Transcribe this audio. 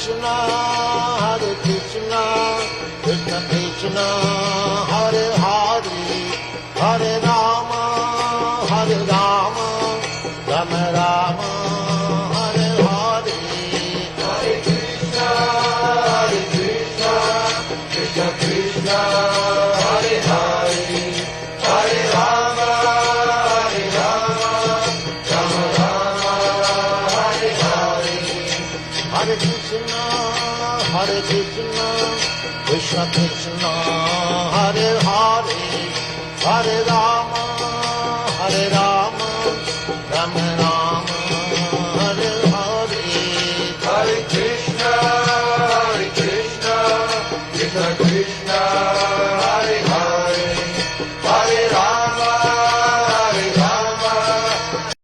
Krishna, Krishna Krishna, Hare Hare, Hare Rama, Rama Rama, Hare Hare. Hare Krishna, Krishna Krishna, Hare Hare, Hare Rama, Rama Rama, Hare Hare. Hare Krishna, Krishna Krishna, Hare Hare, Hare Rama,